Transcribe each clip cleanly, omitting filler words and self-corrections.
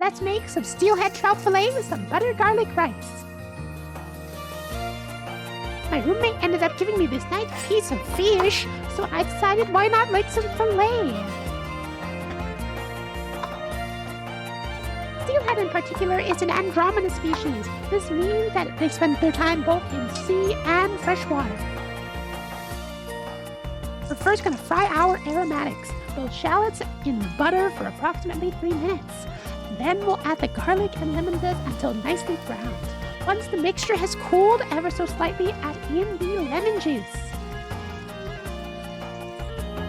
Let's make some steelhead trout fillet with some butter garlic rice. My roommate ended up giving me this nice piece of fish, so I decided why not make some fillet. Steelhead in particular is an andromynous species. This means that they spend their time both in sea and freshwater. We're first going to fry our aromatics, those shallots in the butter for approximately 3 minutes. Then we'll add the garlic and lemon zest until nicely browned. Once the mixture has cooled ever so slightly, add in the lemon juice.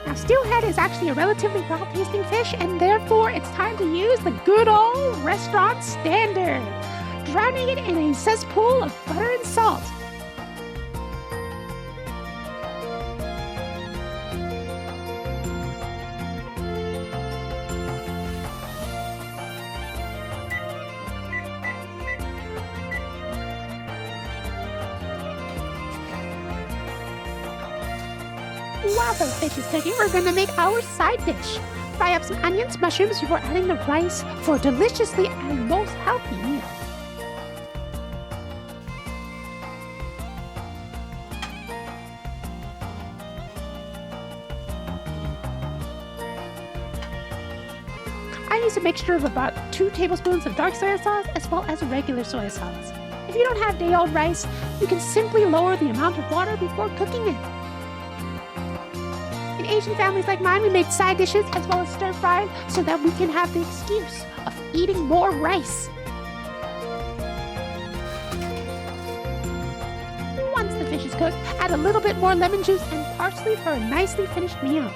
Now, steelhead is actually a relatively well-tasting fish, and therefore it's time to use the good old restaurant standard, drowning it in a cesspool of butter and salt. While the fish is cooking, we're going to make our side dish. Fry up some onions, mushrooms before adding the rice for a deliciously and most healthy meal. I use a mixture of about 2 tablespoons of dark soy sauce as well as regular soy sauce. If you don't have day-old rice, you can simply lower the amount of water before cooking it. In Asian families like mine, we make side dishes as well as stir-fry so that we can have the excuse of eating more rice. Once the fish is cooked, add a little bit more lemon juice and parsley for a nicely finished meal.